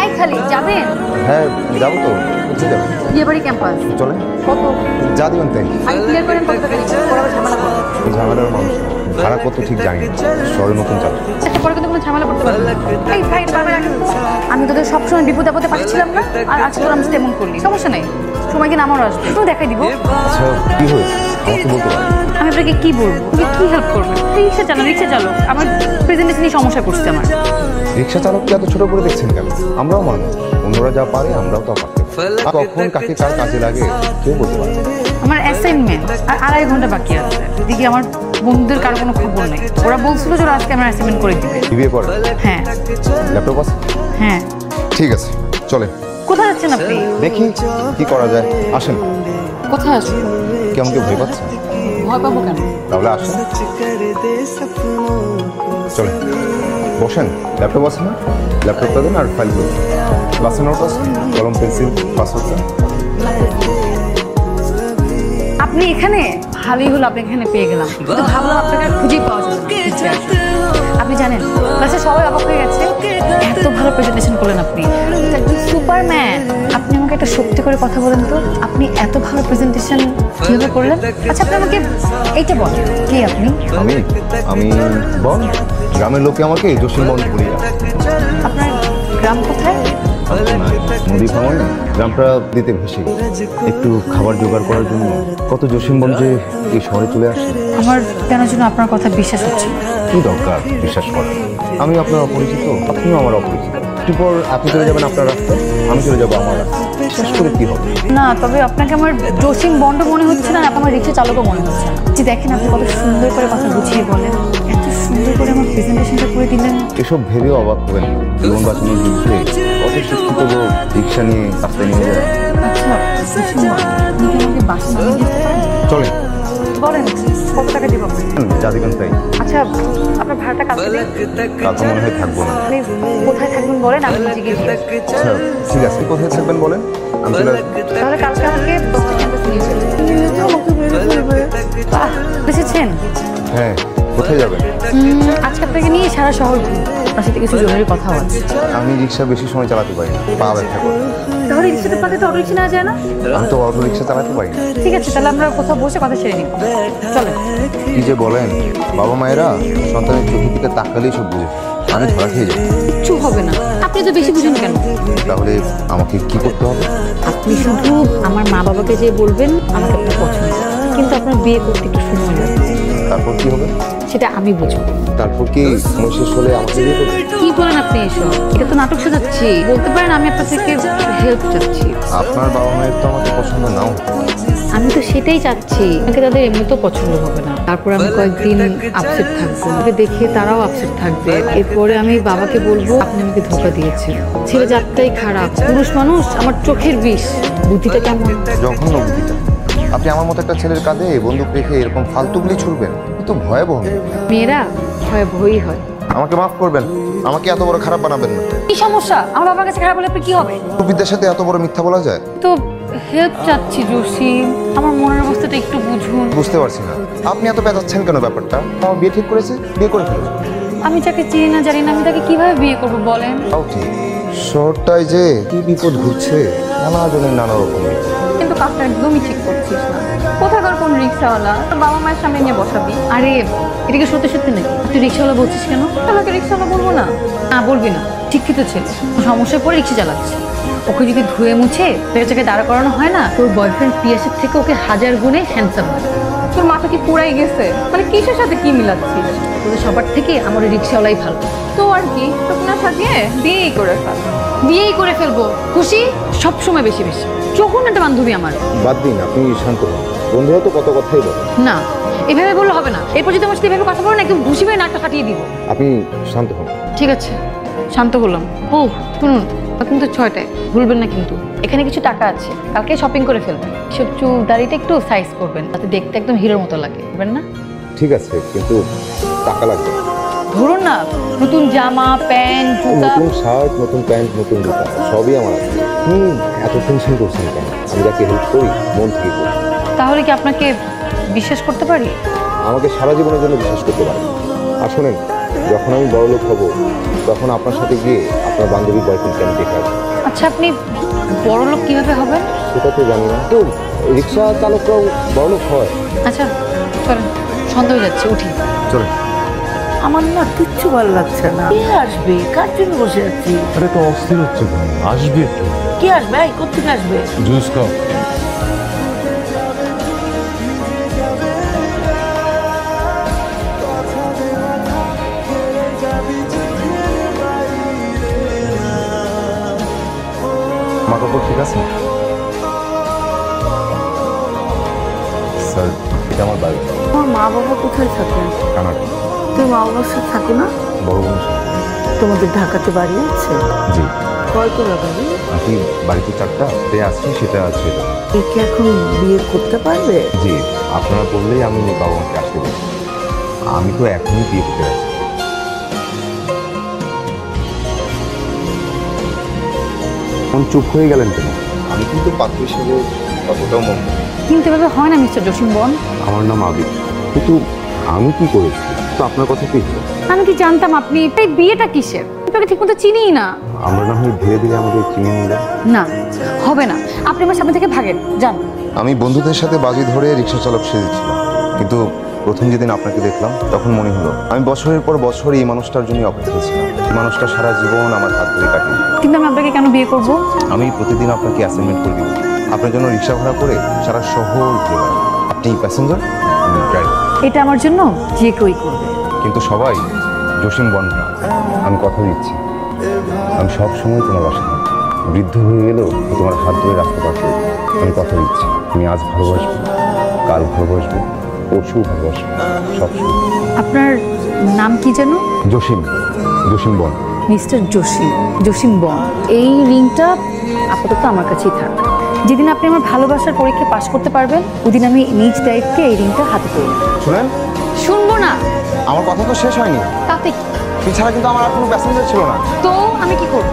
High খালি যাবেন? হ্যাঁ যাবো তো। কোথায় যাবেন? বিয়েবাড়ি ক্যাম্পাস। চলে। কত? যা দিবেন তাই। আগে ক্লিয়ার করেন কত টাকা দিচ্ছেন, পরে আবার ঝামেলা করবেন। ঝামেলার মানুষ ভাড়া কত ঠিক জানি না, শহরে নতুন চালু। আচ্ছা পরে কিন্তু কোনো ঝামেলা করতে পারবেন না। এই ভাই বাবা রাখেন তো। আমি তোদের সবসময় বিপদ আপদে পাচ্ছিলাম না, আর আজকে তোর আমি তেমন করলি। সমস্যা নেই, সময় কিনা আমারও আসবে, তো দেখাই দিব। আচ্ছা কি হয়েছে আমাকে বলতে পারেন? আমি আপনাকে কি বলবো, তুমি কি হেল্প করবেন? রিক্সা চালক আমার প্রেজেন্টেশন নিয়ে সমস্যা করছে আমার। রিক্সা চালককে এত ছোট করে দেখছেন কেন? আমরাও মানুষ, অন্যরা যা পারে আমরাও তা পারতে পারি। কখন কাকে কার কাজে লাগে কেউ বলতে পারে। আমার অ্যাসাইনমেন্ট আর 2.5 ঘন্টা বাকি আছে। এদিকে আমার বন্ধুদের কারো কোনো খবর নেই। ওরা বলছিল যে আজকে আমার অ্যাসাইনমেন্ট করে দিবে। বিয়ে করে? হ্যাঁ। ল্যাপটপ আছে? হ্যাঁ। ঠিক আছে চলে। কোথায় যাচ্ছেন আপনি? দেখি কি করা যায়, আসেন। কোথায় আসবেন? কি আমাকে ভয় পাচ্ছেন? ভয় পাবো কেন? তাহলে আসেন, চলে বসেন। ল্যাপটপ আছে না? ল্যাপটপটা দেন আর ফাইলগুলো। ক্লাসে নোট আছে, কলম পেন্সিল পাসওয়ার্ড। আপনি এখানে? ভালোই হলো আপনি এখানে পেয়ে গেলাম, কিন্তু ভাবলাম আপনাকে আর খুঁজেই পাওয়া যাবে না। আপনি জানেন ক্লাসে সবাই অবাক হয়ে গেছে, এত ভালো প্রেজেন্টেশন করলেন আপনি, একদম সুপারম্যান। আপনি আমাকে একটা সত্যি করে কথা বলেন তো, আপনি এত ভালো প্রেজেন্টেশন কিভাবে করলেন? আচ্ছা আপনি আমাকে এইটা বলেন, কে আপনি? আমি বল, গ্রামের লোকে আমাকে জসিম বন বলি। আপনার গ্রাম কোথায়? নদী ভাঙনে গ্রামটা দিতে ভেসে একটু খাবার জোগাড় করার জন্য কত জসিম বন যে এই শহরে চলে আসে। আমার কেন যেন আপনার কথা বিশ্বাস হচ্ছে না। কি দরকার বিশ্বাস করার? আমি আপনার অপরিচিত, আপনিও আমার অপরিচিত। একটু পর আপনি চলে যাবেন আপনার রাস্তায়, আমি চলে যাবো আমার রাস্তায়। বিশ্বাস করে কি হবে? না, তবে আপনাকে আমার জসিম বন্ড মনে হচ্ছে না, আমার রিক্সা চালকও মনে হচ্ছে না। যে দেখেন আপনি কত সুন্দর করে কথা বুঝিয়ে বলেন, এত সুন্দর করে আমার প্রেজেন্টেশনটা করে দিলেন। এসব ভেবেও অবাক হবেন, জীবন বাঁচানোর যুদ্ধে কত শিক্ষিত লোক রিক্সা নিয়ে রাস্তায় নিয়ে যায়। আচ্ছা জসিম বন্ড, আপনি কি আমাকে বাসে নিয়ে যেতে পারেন? চলেন। বলেন কত টাকা দিব? যা দিবেন তাই। আচ্ছা আপনার ভাড়াটা কালকে দিন। কাল তো মনে হয় থাকবো না। আপনি কোথায় থাকবেন বলেন, আমি নিজে গিয়ে দিয়ে আসবো। আচ্ছা ঠিক আছে, কোথায় থাকবেন বলেন, আমি চলে আসবো। তাহলে কালকে আমাকে 10টা ক্যাম্পাসে নিয়ে চলুন। বাহ, বুঝেছেন? হ্যাঁ, কোথায় যাবেন? আজকে আপনাকে নিয়ে সারা শহর ঘুরবো, আপনার সাথে কিছু জরুরি কথাও আছে। আমি রিক্সা বেশি সময় চালাতে পারি না, পা ব্যথা করে। তাহলে রিক্সাতে পাতে তো অটো রিক্সা নেওয়া যায় না? আমি তো অটো রিক্সা চালাতে পারি না। ঠিক আছে, তাহলে আমরা কোথাও বসে কথা সেরে নিব। চলেন। কি যে বলেন, বাবা মায়েরা সন্তানের চোখের দিকে তাকালেই সব বুঝে, আমি ধরা খেয়ে যাই। কিচ্ছু হবে না, আপনি তো বেশি বুঝেন কেন? তাহলে আমাকে কি করতে হবে? আপনি শুধু আমার মা বাবাকে যে বলবেন আমাকে আপনার পছন্দ, কিন্তু আপনার বিয়ে করতে একটু সময় লাগবে। তারপর কি হবে? সেটা আমি বুঝবো। তারপর কি সময় শেষ হলে আমাকে বিয়ে করবে? কি বলেন আপনি এসব? এটা তো নাটক সাজাচ্ছি, বলতে পারেন আমি আপনার থেকে হেল্প চাচ্ছি। আপনার বাবা মায়ের তো আমাকে পছন্দ নাও। আমি তো সেটাই চাচ্ছি, আমাকে তাদের এমনিতেও পছন্দ হবে না, তারপর আমি কয়েকদিন আপসেট থাকবো, আমাকে দেখে তারাও আপসেট থাকবে। এরপরে আমি বাবাকে বলবো আপনি আমাকে ধোঁকা দিয়েছেন, ছেলে জাতটাই খারাপ, পুরুষ মানুষ আমার চোখের বিষ। বুদ্ধিটা কেমন? জঘন্য বুদ্ধিটা। আপনি আমার মতো একটা ছেলের কাঁধে বন্দুক রেখে এরকম ফালতুগুলি ছুড়বেন, তো ভয়াবহ। মেয়েরা ভয়ই হয়। আমাকে মাফ করবেন, আমাকে এত বড় খারাপ বানাবেন না। কি সমস্যা? আমার বাবার কাছে খারাপ বলে কি হবে? বিদ্যার সাথে এত বড় মিথ্যা বলা যায়? তো হেল্প চাচ্ছি জসিম, আমার মনের অবস্থাটা একটু বুঝুন। বুঝতে পারছি না আপনি এত পেঁচাচ্ছেন কেন ব্যাপারটা। আমার বিয়ে ঠিক করেছে, বিয়ে করে ফেলুন। আমি যাকে চিনি না জানি না, আমি তাকে কিভাবে বিয়ে করবো বলেন? তাও ঠিক, শহরটায় যে কি বিপদ ঘুরছে, নানা জনের নানা রকম। কিন্তু কাজটা একদমই ঠিক করছিস না। কোথাকার কোন রিক্সাওয়ালা তোর বাবা মায়ের সামনে নিয়ে বসাবি? আরে এটা কি সত্যি সত্যি নাকি? তুই রিক্সাওয়ালা বলছিস কেন? তাহলে রিক্সাওয়ালা বলবো না? না বলবি না, শিক্ষিত ছেলে, সমস্যায় পড়ে রিক্সা চালাচ্ছে। ওকে যদি ধুয়ে মুছে জায়গায় দাঁড়া করানো হয় না, তোর বয়ফ্রেন্ড পিয়াসের থেকে ওকে 1000 গুণে হ্যান্ডসাম হয়। তোর মাথা কি পুরাই গেছে? মানে কিসের সাথে কি মিলাচ্ছিস? তোদের সবার থেকে আমার রিক্সাওয়ালাই ভালো। তো আর কি, তোকে না সাজিয়ে বিয়েই করে ফেলবো। খুশি? সবসময় বেশি বেশি। যখন একটা বান্ধবী আমার। বাদ দিন, আপনি শান্ত হন। বন্ধুরা তো কত কথাই বলে। না, এভাবে বললে হবে না। এরপর যদি আমার সাথে এভাবে কথা বলো না, একদম ঘুষি মেরে নাকটা ফাটিয়ে দিব। আপনি শান্ত হন। ঠিক আছে, শান্ত হলাম। ও শুনুন, কিন্তু 6টায় ভুলবেন না কিন্তু। এখানে কিছু টাকা আছে, কালকে শপিং করে ফেলবেন। সব চুল দাড়িটা একটু সাইজ করবেন, যাতে দেখতে একদম হিরোর মতো লাগে, বুঝবেন না? ঠিক আছে, কিন্তু টাকা লাগবে। ধরুন না, নতুন জামা প্যান্ট জুতা। নতুন শার্ট, নতুন প্যান্ট, নতুন জুতা, সবই আমার আছে। এত টেনশন করছেন কেন? আমি যাকে হেল্প করি মন থেকে করি। তাহলে কি আপনাকে বিশ্বাস করতে পারি? আমাকে সারা জীবনের জন্য বিশ্বাস করতে পারেন। আর শোনেন, যখন আমি বড়লোক হব তখন আপনার সাথে গিয়ে আপনার বান্ধবীর বয়ফ্রেন্ডকে আমি দেখে আসবো। আচ্ছা, আপনি বড় লোক কিভাবে হবেন? সেটা তো জানি না। তো রিক্সা চালকরাও বড়লোক হয়। আচ্ছা চলেন, সন্ধ্যা হয়ে যাচ্ছে, উঠি। চলেন। আমার না কিচ্ছু ভালো লাগছে না। কে আসবে? কার জন্য বসে আছি? আরে তো অস্থির হচ্ছে কেন? আসবে একটু। কে আসবে? এই কোথেকে আসবে? জুস খাও। আমার কাপড় ঠিক আছে স্যার? এটা আমার বাড়ি, তোমার মা বাবা কোথায় থাকেন? কানাডা। তুমি মা বাবার সাথে থাকো না? বড় বোন। তোমাদের ঢাকাতে বাড়ি আছে? জি। কয়তলা বাড়ি? আপনি বাড়িতে 4টা যে আসছি সেটা আছে। একে এখন বিয়ে করতে পারবে? জি, আপনারা বললেই আমি বাবা মাকে আসতে পারি। আমি তো এখনই বিয়ে করতে আছি। কোন চুপ হয়ে গেলেন কেন? আমি কিন্তু পাত্র হিসেবে অতটাও মন। কিন্তু এভাবে হয় না মিস্টার জসিম বন। আমার নাম আবির, কিন্তু আমি কি করেছি? তো আপনার কথা কি হলো? আমি কি জানতাম আপনি এই বিয়েটা কিসের? আপনাকে ঠিক মতো চিনিই না। আমরা না হয় ধীরে ধীরে আমাদের চিনি নিলাম। না, হবে না, আপনি আমার সামনে থেকে ভাগেন, যান। আমি বন্ধুদের সাথে বাজি ধরে রিক্সা চালক সেজেছিলাম, কিন্তু প্রথম যেদিন আপনাকে দেখলাম তখন মনে হলো আমি বছরের পর বছর এই মানুষটার জন্য অপেক্ষা ছিলাম। এই মানুষটা সারা জীবন আমার হাত ধরে কাটিয়ে। কিন্তু আমি আপনাকে কেন বিয়ে করব? আমি প্রতিদিন আপনাকে অ্যাসাইনমেন্ট করে দিব, আপনার জন্য রিক্সা ভাড়া করে সারা শহর ঘুরে বেড়াবো। আপনি প্যাসেঞ্জার, আমি ড্রাইভার। এটা আমার জন্য যে কেউই করবে। কিন্তু সবাই জসিম বন না। আমি কথা দিচ্ছি, আমি সব সময় তোমার বাসা থাকবো। বৃদ্ধ হয়ে গেলেও তোমার হাত ধরে রাখতে পারবো। আমি কথা দিচ্ছি, তুমি আজ ভালোবাসবে, কাল ভালোবাসবে, পরশু ভালোবাসবে, সব সময়। আপনার নাম কি যেন? জসিম, জসিম বন। মিস্টার জসিম বন। এই রিংটা আপাতত আমার কাছেই থাক। যেদিন আপনি আমার ভালোবাসার পরীক্ষা পাশ করতে পারবেন ওদিন আমি নিজ দায়িত্বে এই রিংটা হাতে তুলব। শুনেন, শুনবো না। আমার কথা তো শেষ হয়নি। তাতে কি? এছাড়া কিন্তু আমার আর কোনো প্যাসেঞ্জার ছিল না। তো আমি কি করব?